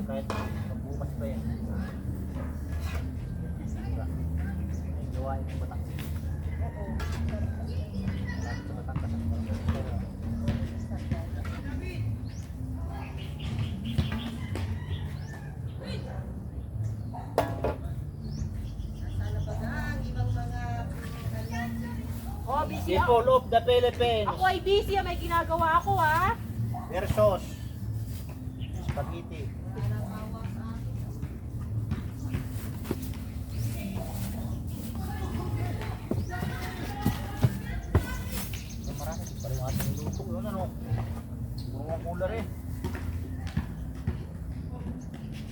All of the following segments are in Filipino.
Kahit magbumas pa yan. Gawain mo ba? Oh, busy People ako. of the Philippines Ako ay busy, may ginagawa ako ha. versus spaghetti. Marami pa rin ating luto. Yun ano? Puro ang cooler eh.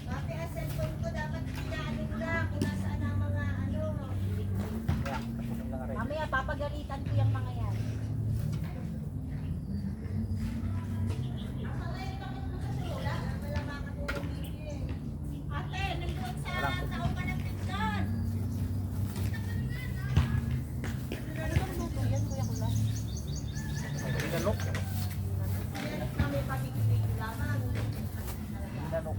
Pati ang cellphone ko dapat pinaanin na kung nasaan ang mga ano. Kaya, tapos lang rin. Mamaya papagalitan ko yung mga yan. Wala makatulong dito eh. Ate, nandun sa taong ka ng pinggan. Ano bang luto yan, Kuya Kulas? Pinanok. Yan kami pabigay lamang. Pinanok.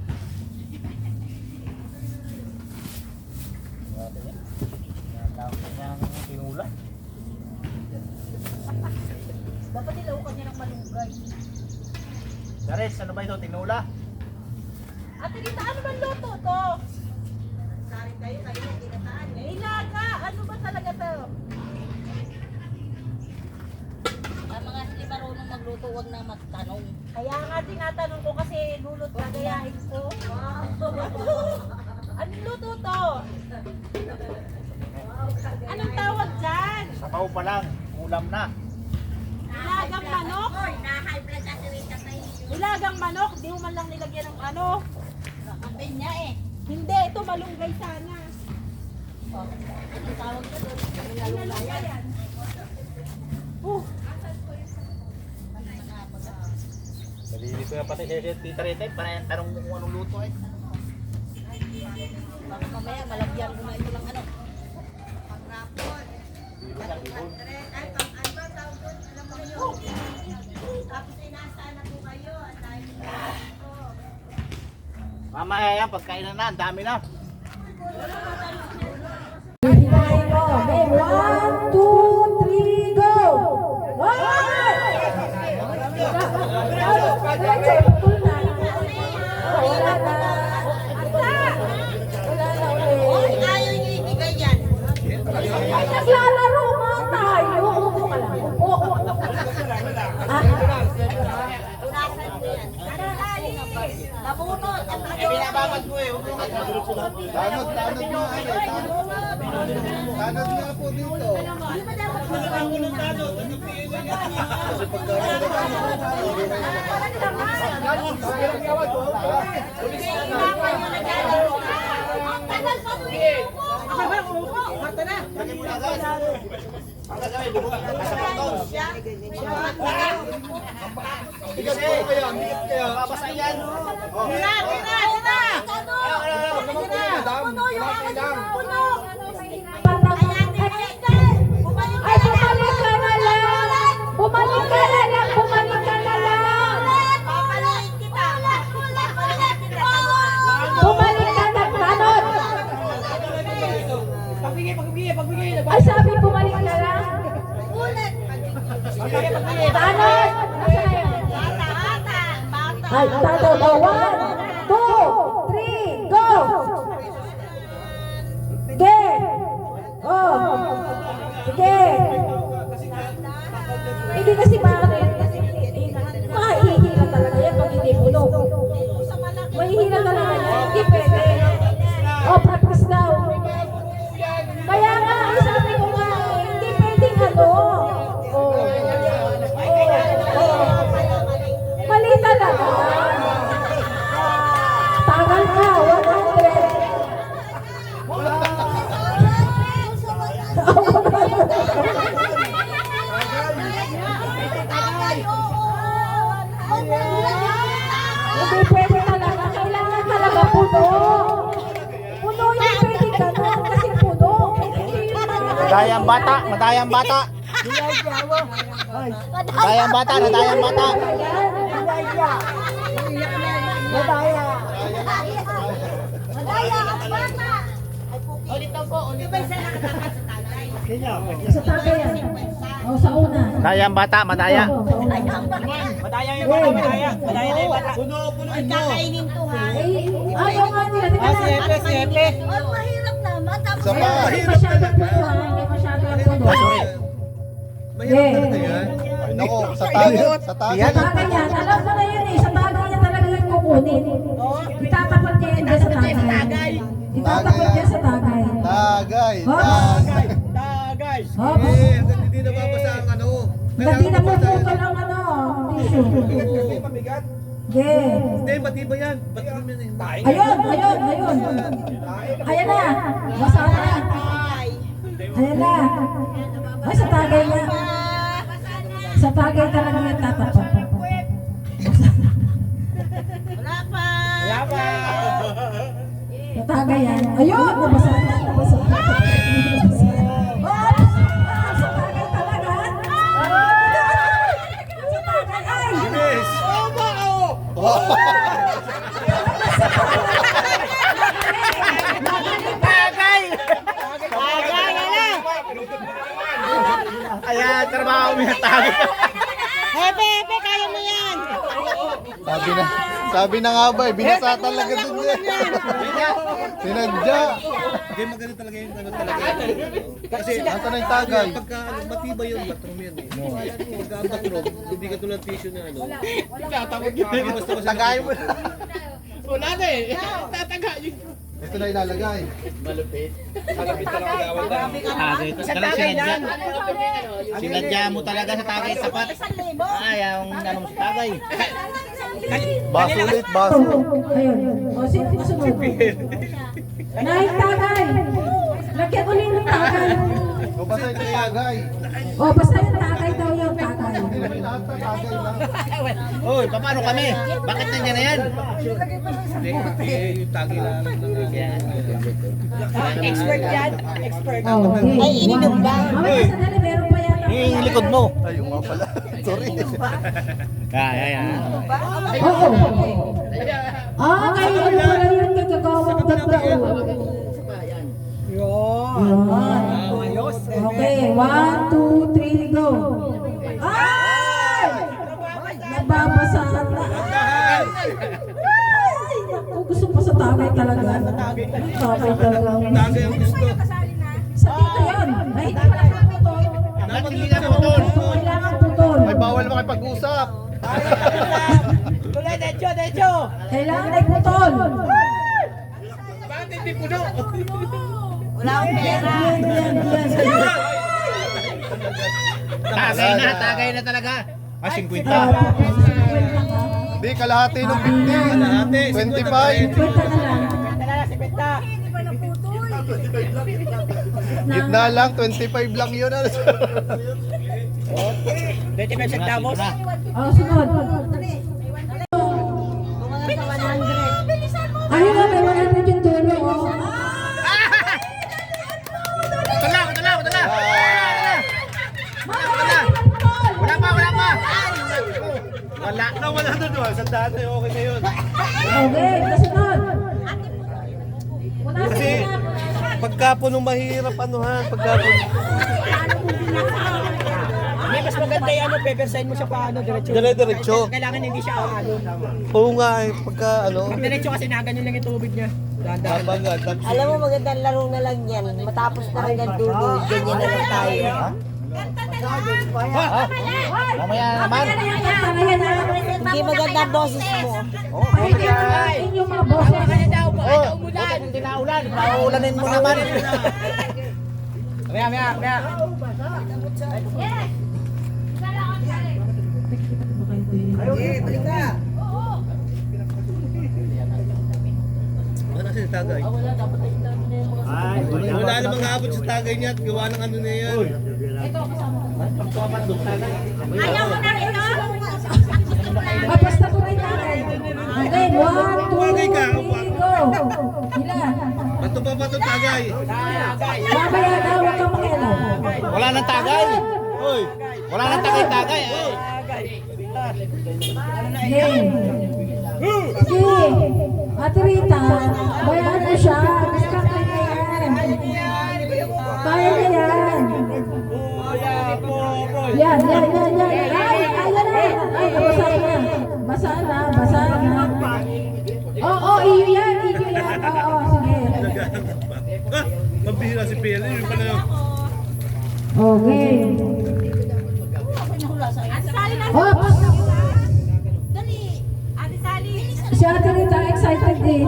Grabe yan. Dami niyang tinula. Dapat ilaukan niya ng malunggay. Gares, ano ba ito? Tinula? Ate Rita, ano bang luto to? Sarin kayo na ginataan eh. Ilaga! Ano ba talaga to? Ang mga hindi marunong magluto, huwag na magtanong. Kaya nga tinatanong ko kasi lulot gagayahin ko. Anong luto to? Anong tawag dyan? Sabaw pa lang, ulam na. Nilagang manok? Oy, na-high blood na si Rita sa inyo. Nilagang manok? Di mo man lang nilagyan ng ano? Ang pinya eh. Hindi, ito malunggay sana. Anong tawag ka doon? Malunggay yan. Dalili ko yung pati si Tita Rita, para yung tanong mo kung anong luto eh. Baka mamaya malagyan ko na ito ng ano. Pang-rapon. Ay, pang-ano ba tawag doon? Alam mo kayo. Tapos inasaan na po kayo. Ang dahil ko. Mamaya yan, pagkainan na, ang dami na. Hinahin mo. Okay, 1, 2, 3, go! Wala na ulit. Ayaw niyo ibigay yan. Ay, naglalaro nga tayo. Upo ka lang. Upo. Nabunot. Ang Eh, binababad mo eh. Tanod nga po dito. Ang gagawin, bubuksan ka sa pantong. Bigat po kaya, bigat kaya. Babasa yan. Puno yung ako dito. Puno. Ay, bumalik ka na lang. Bumalik ka na lang. Bumalik ka na lang. Papalain kita. Papalain kita. Bumalik ka na, Tanod. Ay, sabi bumalik ka lang. Ulit. Tanod. Nasaan na yan? Bata. Ay, Tanod. 1, 2, 3, go! Sige! Oh! Sige! Hindi kasi bakit? Mahihila talaga yan pag hindi puno. Mahihila talaga yan. Hindi pwede. Oh, practice daw. Kaya nga, sabi ko nga, hindi pwedeng ano. Oh. Oh. Mali talaga. Tagal ka, 100. Nadayang bata, nadayang bata. Nadayang bata, nadayang bata. Madaya ang bata. Ulit daw po, ulit. Di ba isa nakatakas sa tagay? Sa tagay yan. O, sa una. Nadayang bata, madaya. Oo, sa una. Madaya yung bata, madaya. Madaya na yung bata. Ay, kakainin to ha. Ayaw nga nila. Tingnan na. Ay, mahirap naman. Tapos Sa pa. Hindi masyadong puno, ha? Hindi masyadong puno. Mahirap talaga yan. Ay, nako, sa tagay. Sa tagay. Sa tagay yan. Alam mo na yun eh. Sa tagay niya talaga yung kukunin. Itatapat niya yun dyan sa tagay. Itatapat niya sa tagay. Tagay. Hops. Tagay. Hops. Hanggang hindi nababasa ang ano. Hindi na puputol ang ano. Tissue. Yeah. Hindi, matibay yan. Ba't naman yan eh? Ayun, ayun, ayun. Ayan na. Basa na. Ayan na. Ay, sa tagay niya. Sa tagay talaga yung tatapat. wala pa. Sa tagay yan. Ayun, nabasa na. Nabasa na. Oops! Sa tagay talaga. Sa tagay. Ay! Yes. Tagay! Ayan, trabaho mo yung tagay. Hepe, kaya mo yan. Sabi na nga ba eh, binasa talaga dun yan. Sinadya. Hindi maganda talaga yung ano talaga. Kasi nasa na yung tagay. Pagka matibay yung bathroom yan eh. Pagka ang bathroom, hindi ka tulad tissue na ano. Basta Tagay mo. Wala na eh. Tatagayin. Ito na ilalagay. Sinadya mo talaga sa tagay sapat. Ay, ang ano mo sa tagay. Baso ulit, baso. Ayun. O, sino sunod? Nahing tagay. Lagyan ulit ng tagay. O basta ito yung tagay. O, basta yung tagay daw yung tagay. Lahat na tagay lang. Hoy, paano kami? Bakit nandiyan na yan? yung tagi lang. Expert yan. Expert. Oh, okay. Ay, ininom ba? Mamaya sandali, meron pa yata. Yung likod mo. Ay, yung nga pala. Sorry. Ay. Oo. Ah, kayo ano pala yun kagagawang ganda o. Ayos. Okay, 1, 2, 3, go. Ay! Nababasa na. Ay! Naku, gusto mo sa tagay talaga. Tagay talaga. Tagay ang gusto. Sa dito yun. Ay, hindi pala sa putol. Dapat hindi ka putol. Kailangan putol. Ay, bawal makipag-usap. Kailangan ay putol. Wala akong pera. Tagay na talaga. Ah, 50. Hindi, kalahati ng 50. 25. Kwenta na lang. Gitna lang, 25 lang yun. 25 centavos. Oh, sunod. Ayun na, may 100 yung dulo. Oh. Ito na. Wala pa. Wala na doon. Sa dati, okay na yun. Okay, kasunod. Kasi pagka po nung mahirap anuhan, pagka po May mas maganda yung ano, pepersign mo siya paano, diretso. dire-diretso. Kailangan hindi siya ano. Oo nga eh, pagka ano, Pag diretso kasi nakaganyan lang yung tubig niya. Dahan-dahan. habang tapos Alam mo, magandang laro na lang yan. Matapos na rin ang dulo, ganyan na lang tayo. Mamaya naman. Hindi maganda ang boses mo. Ayun yung mga boses. Hindi na ulan. Paulanin mo naman. Maya. wala kasi sa tagay. Wala namang aabot sa tagay niya at gawa ng ano na yan. Ayaw mo na rin, no? Basta po rin tagay. Okay, 1, 2, 3, go. Ilan? Ito pa ba ito tagay? Mamaya na, huwag kang makialam. Wala nang tagay. Hoy, wala nang tagay-tagay. Ay. Game. Sige. Ate Rita, bayaan mo siya. Diskarte na yan. Kaya na yan. Yan. Ay, nabasa na. Basa na. Oo, iyo yan. Oo, sige. Ah, mabihira si Pele. Yun pala yun. Okay. Ate Sally na. Oops! Dali. Ate Sally. Si Ate Rita excited din.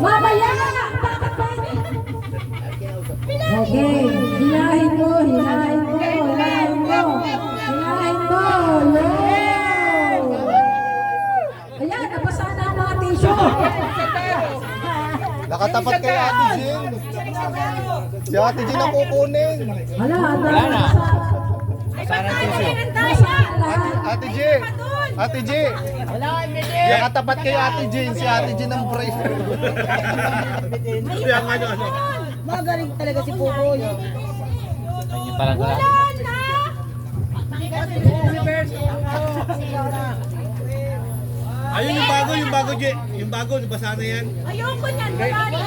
Mamaya na! Bakit ba? Okay. Hinahin mo. Ayan, nabasa na ang mga tissue. Nakatapat kay Ate Jean. Si Ate Jean ang kukunin. Wala na. Sana tissue. Basa lahat. Ate Jean. Ate Jean. Nakatapat kay Ate Jean. Si Ate Jean ang brave. Kaya nga ano. Magaling talaga si Pugoy. Ayun talaga. Ayun yung bago, J. Yung bago, nabasa na yan. Ayoko niyan. Wala na.